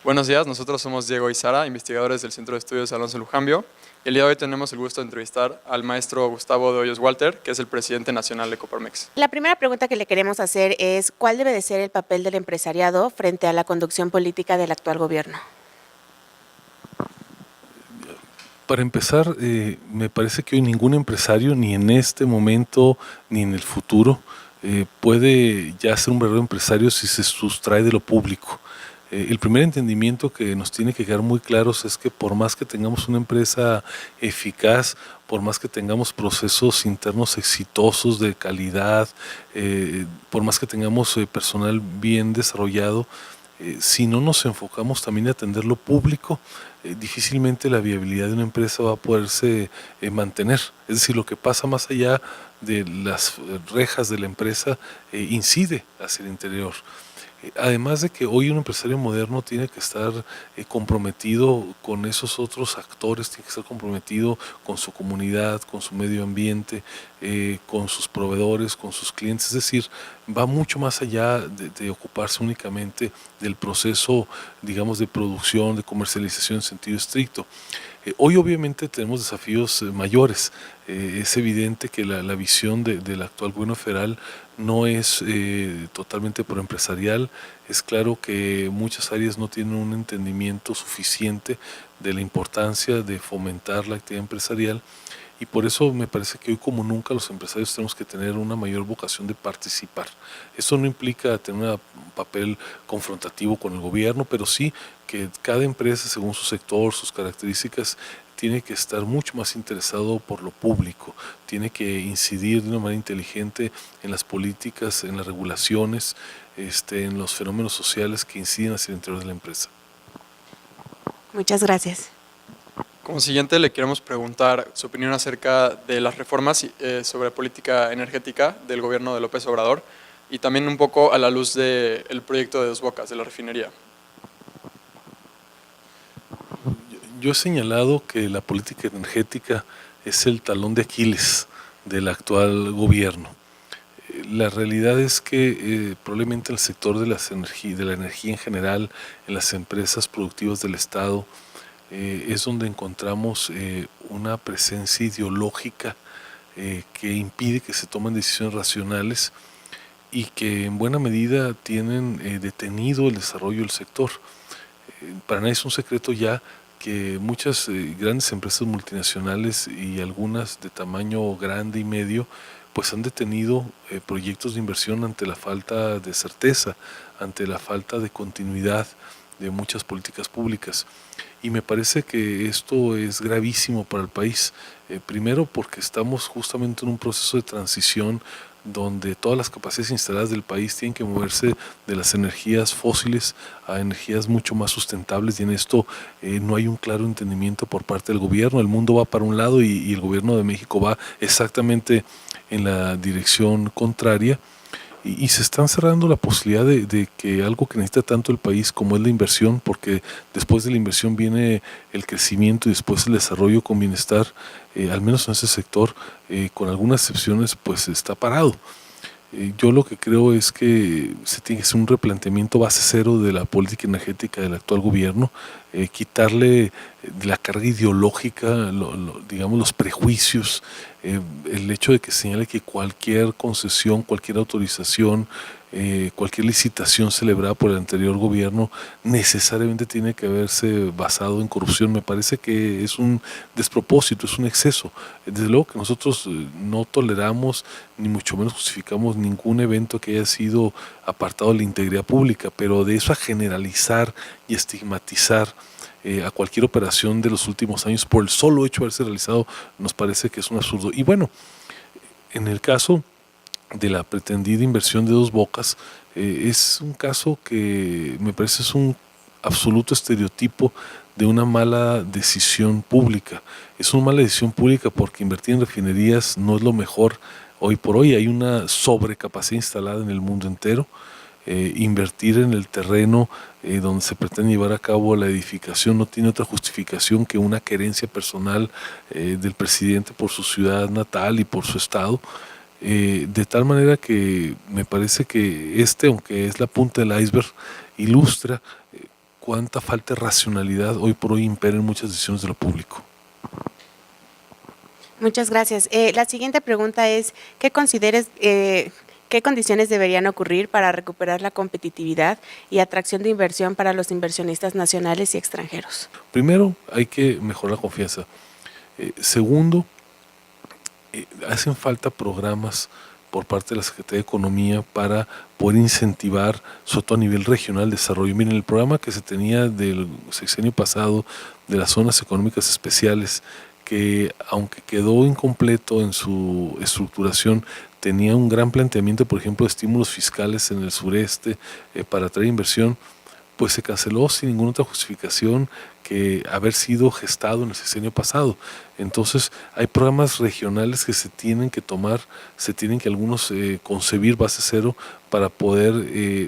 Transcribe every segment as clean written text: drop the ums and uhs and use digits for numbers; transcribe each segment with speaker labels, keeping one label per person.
Speaker 1: Buenos días, nosotros somos Diego y Sara, investigadores del Centro de Estudios Alonso Lujambio. El día de hoy tenemos el gusto de entrevistar al maestro Gustavo de Hoyos Walter, que es el presidente nacional de Coparmex.
Speaker 2: La primera pregunta que le queremos hacer es, ¿cuál debe de ser el papel del empresariado frente a la conducción política del actual gobierno?
Speaker 3: Para empezar, me parece que hoy ningún empresario, ni en este momento, ni en el futuro, puede ya ser un verdadero empresario si se sustrae de lo público. El primer entendimiento que nos tiene que quedar muy claros es que por más que tengamos una empresa eficaz, por más que tengamos procesos internos exitosos de calidad, por más que tengamos personal bien desarrollado, si no nos enfocamos también a atender lo público, difícilmente la viabilidad de una empresa va a poderse mantener. Es decir, lo que pasa más allá de las rejas de la empresa incide hacia el interior. Además de que hoy un empresario moderno tiene que estar comprometido con esos otros actores, tiene que estar comprometido con su comunidad, con su medio ambiente, con sus proveedores, con sus clientes. Es decir, va mucho más allá de ocuparse únicamente del proceso, digamos, de producción, de comercialización en sentido estricto. Hoy obviamente tenemos desafíos mayores. Es evidente que la visión del actual gobierno federal no es totalmente proempresarial. Es claro que muchas áreas no tienen un entendimiento suficiente de la importancia de fomentar la actividad empresarial. Y por eso me parece que hoy como nunca los empresarios tenemos que tener una mayor vocación de participar. Esto no implica tener un papel confrontativo con el gobierno, pero sí que cada empresa, según su sector, sus características, tiene que estar mucho más interesado por lo público, tiene que incidir de una manera inteligente en las políticas, en las regulaciones, en los fenómenos sociales que inciden hacia el interior de la empresa.
Speaker 2: Muchas gracias.
Speaker 1: Como siguiente le queremos preguntar su opinión acerca de las reformas sobre política energética del gobierno de López Obrador y también un poco a la luz del proyecto de Dos Bocas, de la refinería.
Speaker 3: Yo he señalado que la política energética es el talón de Aquiles del actual gobierno. La realidad es que probablemente el sector de la energía en general, en las empresas productivas del Estado, es donde encontramos una presencia ideológica que impide que se tomen decisiones racionales y que en buena medida tienen detenido el desarrollo del sector. Para nadie es un secreto ya que muchas grandes empresas multinacionales y algunas de tamaño grande y medio pues han detenido proyectos de inversión ante la falta de certeza, ante la falta de continuidad de muchas políticas públicas. Y me parece que esto es gravísimo para el país. Primero porque estamos justamente en un proceso de transición donde todas las capacidades instaladas del país tienen que moverse de las energías fósiles a energías mucho más sustentables y en esto no hay un claro entendimiento por parte del gobierno. El mundo va para un lado y el gobierno de México va exactamente en la dirección contraria. Y se están cerrando la posibilidad de que algo que necesita tanto el país como es la inversión, porque después de la inversión viene el crecimiento y después el desarrollo con bienestar, al menos en ese sector, con algunas excepciones, pues está parado. Yo lo que creo es que se tiene que hacer un replanteamiento base cero de la política energética del actual gobierno, quitarle la carga ideológica, digamos los prejuicios, el hecho de que señale que cualquier concesión, cualquier autorización, cualquier licitación celebrada por el anterior gobierno necesariamente tiene que haberse basado en corrupción. Me parece que es un despropósito, es un exceso. Desde luego que nosotros no toleramos ni mucho menos justificamos ningún evento que haya sido apartado de la integridad pública, pero de eso a generalizar y estigmatizar a cualquier operación de los últimos años por el solo hecho de haberse realizado nos parece que es un absurdo. Y bueno, en el caso de la pretendida inversión de Dos Bocas, es un caso que me parece es un absoluto estereotipo de una mala decisión pública. Es una mala decisión pública porque invertir en refinerías no es lo mejor hoy por hoy. Hay una sobrecapacidad instalada en el mundo entero. Invertir en el terreno donde se pretende llevar a cabo la edificación no tiene otra justificación que una querencia personal del presidente por su ciudad natal y por su estado. De tal manera que me parece que aunque es la punta del iceberg, ilustra cuánta falta de racionalidad hoy por hoy impera en muchas decisiones de lo público.
Speaker 2: Muchas gracias. La siguiente pregunta es, ¿qué condiciones deberían ocurrir para recuperar la competitividad y atracción de inversión para los inversionistas nacionales y extranjeros?
Speaker 3: Primero, hay que mejorar la confianza. Segundo, hacen falta programas por parte de la Secretaría de Economía para poder incentivar, sobre todo a nivel regional, el desarrollo. Miren, el programa que se tenía del sexenio pasado de las zonas económicas especiales, que aunque quedó incompleto en su estructuración, tenía un gran planteamiento, por ejemplo, de estímulos fiscales en el sureste para atraer inversión, pues se canceló sin ninguna otra justificación que haber sido gestado en el sexenio pasado. Entonces hay programas regionales que se tienen que tomar, se tienen que algunos concebir base cero para poder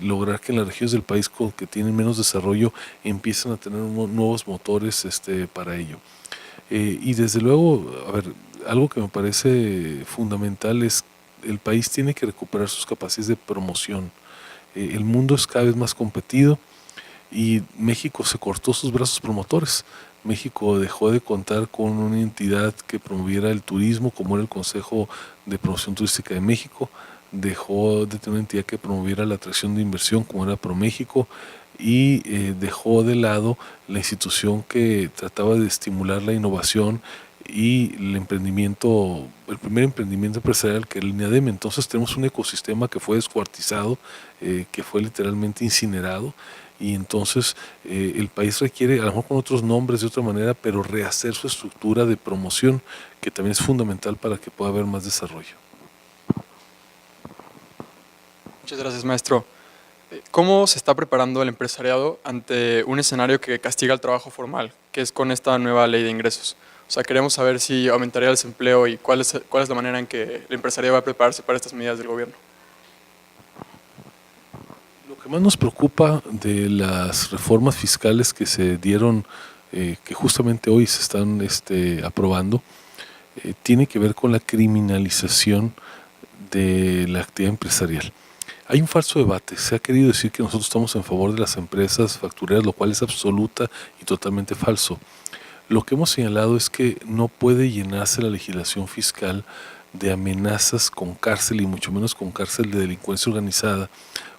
Speaker 3: lograr que en las regiones del país que tienen menos desarrollo empiecen a tener nuevos motores para ello. Y desde luego, a ver, algo que me parece fundamental es el país tiene que recuperar sus capacidades de promoción. El mundo es cada vez más competido y México se cortó sus brazos promotores. México dejó de contar con una entidad que promoviera el turismo, como era el Consejo de Promoción Turística de México, dejó de tener una entidad que promoviera la atracción de inversión, como era ProMéxico, y dejó de lado la institución que trataba de estimular la innovación y el emprendimiento, el primer emprendimiento empresarial, que era el INADEM. Entonces tenemos un ecosistema que fue descuartizado, que fue literalmente incinerado, y entonces el país requiere, a lo mejor con otros nombres de otra manera, pero rehacer su estructura de promoción, que también es fundamental para que pueda haber más desarrollo.
Speaker 1: Muchas gracias, maestro. ¿Cómo se está preparando el empresariado ante un escenario que castiga el trabajo formal, que es con esta nueva ley de ingresos? O sea, queremos saber si aumentaría el desempleo y cuál es la manera en que el empresariado va a prepararse para estas medidas del gobierno.
Speaker 3: Lo que más nos preocupa de las reformas fiscales que se dieron, que justamente hoy se están aprobando, tiene que ver con la criminalización de la actividad empresarial. Hay un falso debate, se ha querido decir que nosotros estamos en favor de las empresas factureras, lo cual es absoluta y totalmente falso. Lo que hemos señalado es que no puede llenarse la legislación fiscal de amenazas con cárcel y mucho menos con cárcel de delincuencia organizada,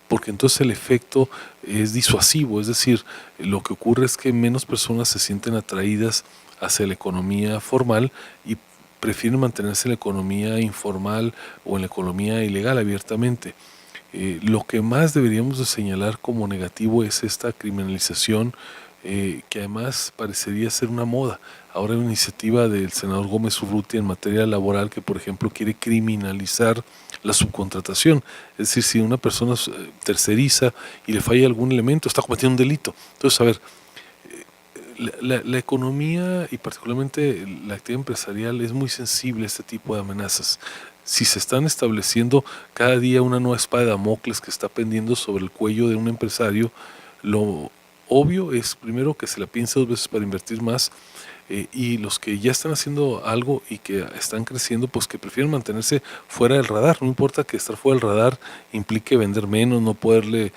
Speaker 3: porque entonces el efecto es disuasivo, es decir, lo que ocurre es que menos personas se sienten atraídas hacia la economía formal y prefieren mantenerse en la economía informal o en la economía ilegal abiertamente. Lo que más deberíamos de señalar como negativo es esta criminalización, que además parecería ser una moda. Ahora hay una iniciativa del senador Gómez Urrutia en materia laboral que, por ejemplo, quiere criminalizar la subcontratación. Es decir, si una persona terceriza y le falla algún elemento, está cometiendo un delito. Entonces, a ver, la economía y particularmente la actividad empresarial es muy sensible a este tipo de amenazas. Si se están estableciendo cada día una nueva espada de Damocles que está pendiendo sobre el cuello de un empresario, lo obvio es primero que se la piense 2 veces para invertir más, y los que ya están haciendo algo y que están creciendo, pues que prefieren mantenerse fuera del radar. No importa que estar fuera del radar implique vender menos, no poderle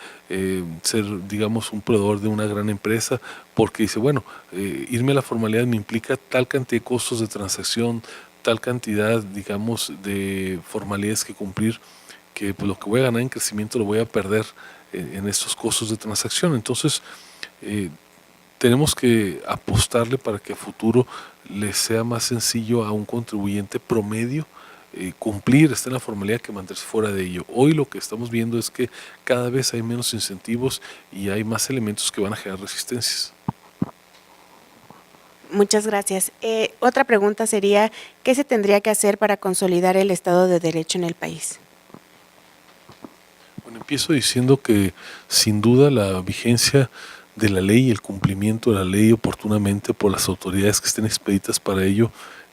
Speaker 3: ser, digamos, un proveedor de una gran empresa, porque dice, bueno, irme a la formalidad me implica tal cantidad de costos de transacción, tal cantidad, digamos, de formalidades que cumplir, que pues, lo que voy a ganar en crecimiento lo voy a perder en estos costos de transacción. Entonces, tenemos que apostarle para que a futuro le sea más sencillo a un contribuyente promedio cumplir, estar en la formalidad, que mantenerse fuera de ello. Hoy lo que estamos viendo es que cada vez hay menos incentivos y hay más elementos que van a generar resistencias.
Speaker 2: Muchas gracias. Otra pregunta sería, ¿qué se tendría que hacer para consolidar el Estado de Derecho en el país?
Speaker 3: Bueno, empiezo diciendo que sin duda la vigencia de la ley y el cumplimiento de la ley oportunamente por las autoridades que estén expeditas para ello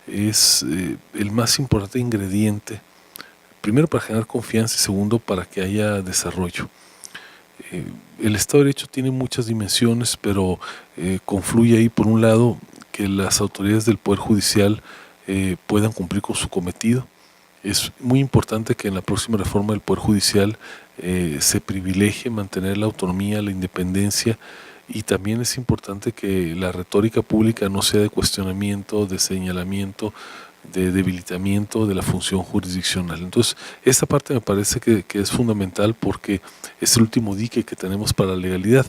Speaker 3: es el más importante ingrediente, primero para generar confianza y segundo para que haya desarrollo. El Estado de Derecho tiene muchas dimensiones, pero confluye ahí por un lado que las autoridades del Poder Judicial puedan cumplir con su cometido. Es muy importante que en la próxima reforma del Poder Judicial se privilegie mantener la autonomía, la independencia y también es importante que la retórica pública no sea de cuestionamiento, de señalamiento, de debilitamiento de la función jurisdiccional. Entonces, esta parte me parece que es fundamental porque es el último dique que tenemos para la legalidad.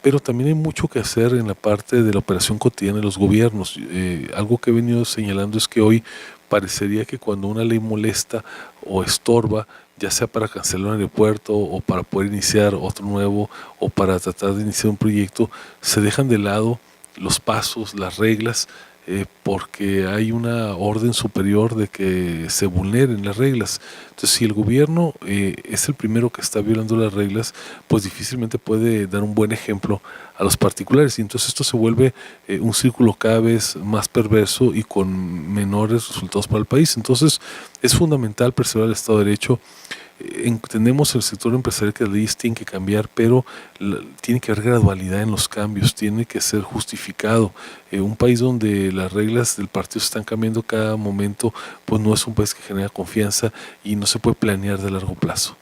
Speaker 3: Pero también hay mucho que hacer en la parte de la operación cotidiana de los gobiernos. Algo que he venido señalando es que hoy parecería que cuando una ley molesta o estorba, ya sea para cancelar un aeropuerto o para poder iniciar otro nuevo o para tratar de iniciar un proyecto, se dejan de lado los pasos, las reglas, porque hay una orden superior de que se vulneren las reglas. Entonces, si el gobierno es el primero que está violando las reglas, pues difícilmente puede dar un buen ejemplo a los particulares. Y entonces esto se vuelve un círculo cada vez más perverso y con menores resultados para el país. Entonces, es fundamental preservar el Estado de Derecho. Entendemos el sector empresarial que las leyes tienen que cambiar, pero tiene que haber gradualidad en los cambios, tiene que ser justificado. Un país donde las reglas del partido se están cambiando cada momento, pues no es un país que genera confianza y no se puede planear de largo plazo.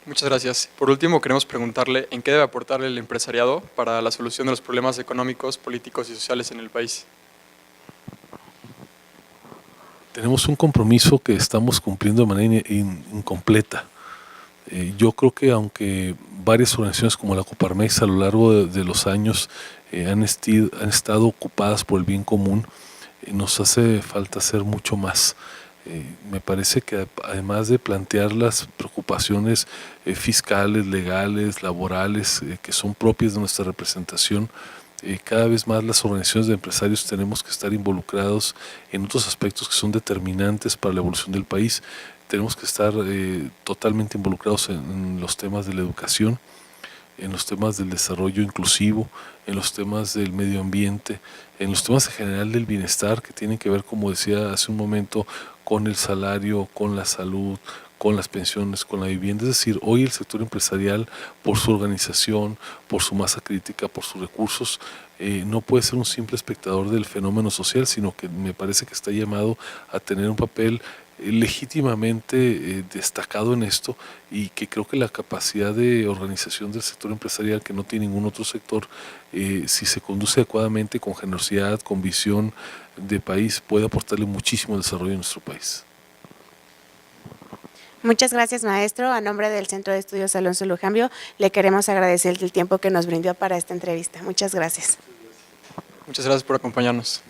Speaker 1: Muchas gracias. Por último, queremos preguntarle en qué debe aportar el empresariado para la solución de los problemas económicos, políticos y sociales en el país.
Speaker 3: Tenemos un compromiso que estamos cumpliendo de manera incompleta. Yo creo que aunque varias organizaciones como la Coparmex a lo largo de los años han estado ocupadas por el bien común, nos hace falta hacer mucho más. Me parece que además de plantear las preocupaciones fiscales, legales, laborales, que son propias de nuestra representación, cada vez más las organizaciones de empresarios tenemos que estar involucrados en otros aspectos que son determinantes para la evolución del país. Tenemos que estar totalmente involucrados en los temas de la educación, en los temas del desarrollo inclusivo, en los temas del medio ambiente, en los temas en general del bienestar que tienen que ver, como decía hace un momento, con el salario, con la salud, con las pensiones, con la vivienda. Es decir, hoy el sector empresarial, por su organización, por su masa crítica, por sus recursos, no puede ser un simple espectador del fenómeno social, sino que me parece que está llamado a tener un papel legítimamente destacado en esto, y que creo que la capacidad de organización del sector empresarial, que no tiene ningún otro sector, si se conduce adecuadamente, con generosidad, con visión de país, puede aportarle muchísimo al desarrollo de nuestro país.
Speaker 2: Muchas gracias, maestro. A nombre del Centro de Estudios Alonso Lujambio, le queremos agradecer el tiempo que nos brindó para esta entrevista. Muchas gracias.
Speaker 1: Muchas gracias por acompañarnos.